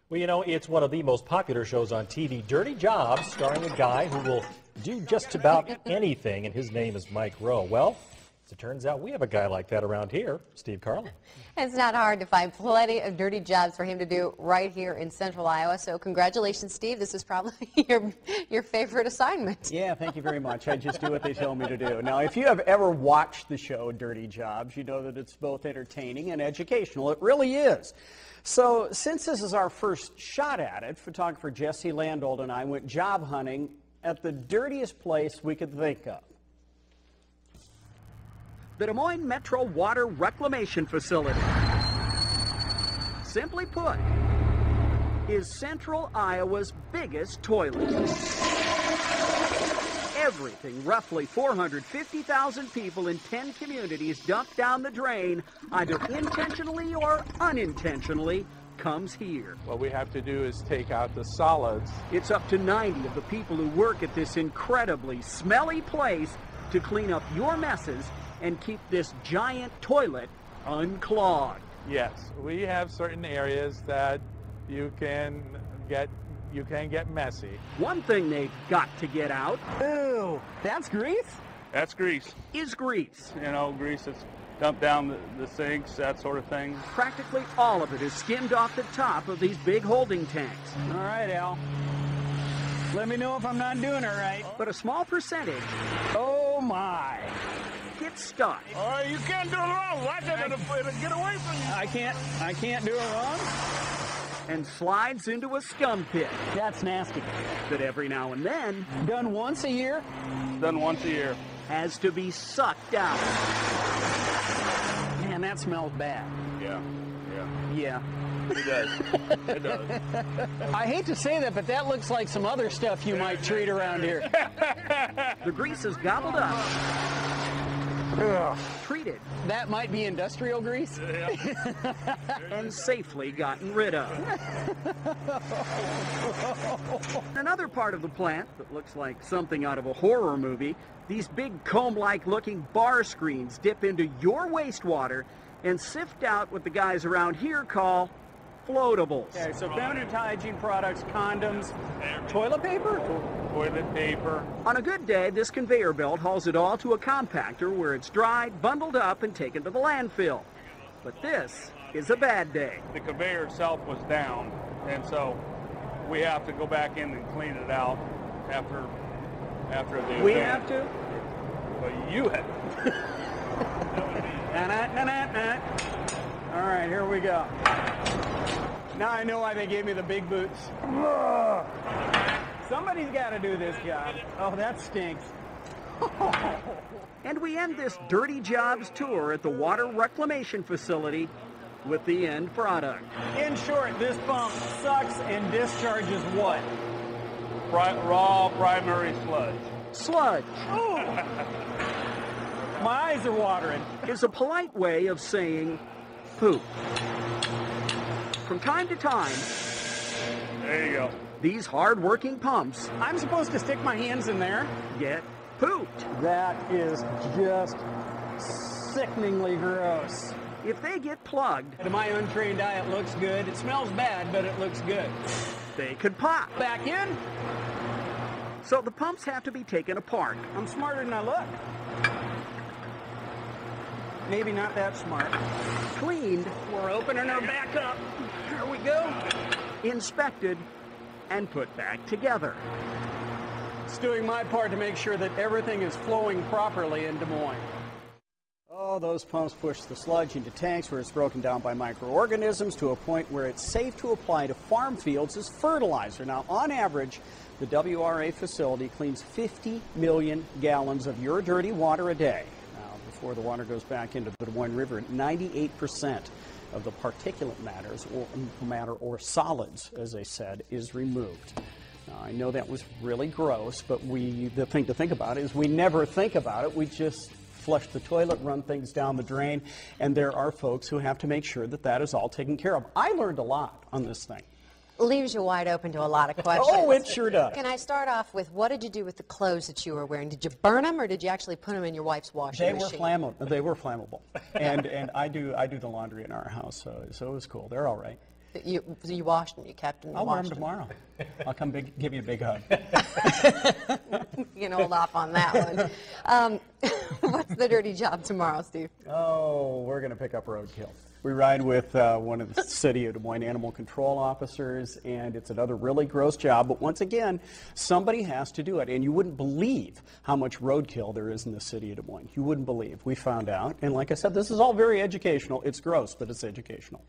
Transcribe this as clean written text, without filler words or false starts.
Well, you know, it's one of the most popular shows on TV, Dirty Jobs, starring a guy who will do just about anything, and his name is Mike Rowe. Well, as it turns out, we have a guy like that around here, Steve Carlin. It's not hard to find plenty of dirty jobs for him to do right here in central Iowa. So congratulations, Steve. This is probably your favorite assignment. Yeah, thank you very much. I just do what they tell me to do. Now, if you have ever watched the show Dirty Jobs, you know that it's both entertaining and educational. It really is. So since this is our first shot at it, photographer Jesse Landold and I went job hunting at the dirtiest place we could think of. The Des Moines Metro Water Reclamation Facility, simply put, is central Iowa's biggest toilet. Everything, roughly 450,000 people in 10 communities dumped down the drain, either intentionally or unintentionally, comes here. What we have to do is take out the solids. It's up to 90 of the people who work at this incredibly smelly place to clean up your messes and keep this giant toilet unclogged. Yes, we have certain areas that you can get messy. One thing they've got to get out, ooh, that's grease? That's grease. Is grease. You know, grease that's dumped down the sinks, that sort of thing. Practically all of it is skimmed off the top of these big holding tanks. All right, Al. Let me know if I'm not doing it right. But a small percentage, oh my, gets stuck. Oh, you can't do it wrong. Watch it, it'll get away from you. I can't do it wrong. And slides into a scum pit. That's nasty. That every now and then, done once a year, Done once a year. has to be sucked out. Man, that smells bad. Yeah. Yeah. It does. It does. I hate to say that, but that looks like some other stuff you might treat around here. The grease is gobbled up. Ugh. Treated. That might be industrial grease. And safely gotten rid of. Another part of the plant that looks like something out of a horror movie, these big comb-like looking bar screens dip into your wastewater and sift out what the guys around here call floatables. Okay, so feminine hygiene products, condoms, toilet paper? Toilet paper. On a good day, this conveyor belt hauls it all to a compactor where it's dried, bundled up, and taken to the landfill. But this is a bad day. The conveyor itself was down, and so we have to go back in and clean it out after the event. We have to? Well, you have. All right, here we go. Now I know why they gave me the big boots. Somebody's got to do this job. Oh, that stinks. And we end this Dirty Jobs tour at the Water Reclamation Facility with the end product. In short, this pump sucks and discharges what? Raw primary sludge. Sludge. Oh. My eyes are watering. Is a polite way of saying poop. From time to time, There you go. these hard-working pumps, I'm supposed to stick my hands in there, get pooped. That is just sickeningly gross. If they get plugged, to my untrained eye, it looks good. It smells bad, but it looks good. They could pop. Back in. So the pumps have to be taken apart. I'm smarter than I look. Maybe not that smart. Cleaned. We're opening her back up. Here we go. Inspected and put back together. It's doing my part to make sure that everything is flowing properly in Des Moines. Oh, those pumps push the sludge into tanks where it's broken down by microorganisms to a point where it's safe to apply to farm fields as fertilizer. Now, on average, the WRA facility cleans 50 million gallons of your dirty water a day. Now, before the water goes back into the Des Moines River, 98% of the particulate matter or solids, as they said, is removed. Now, I know that was really gross, but the thing to think about is we never think about it. We just flush the toilet, run things down the drain, and there are folks who have to make sure that that is all taken care of. I learned a lot on this thing. Leaves you wide open to a lot of questions. Oh, it sure does. Can I start off with, what did you do with the clothes that you were wearing? Did you burn them, or did you actually put them in your wife's washing machine? They were flammable, and I do the laundry in our house, so it was cool. They're all right. You washed and you kept and you I'll wear washed them tomorrow. I'll come give you a big hug. You can hold off on that one. What's the dirty job tomorrow, Steve? Oh, we're going to pick up roadkill. We ride with one of the City of Des Moines animal control officers, and it's another really gross job. But once again, somebody has to do it. And you wouldn't believe how much roadkill there is in the City of Des Moines. You wouldn't believe. We found out. And like I said, this is all very educational. It's gross, but it's educational.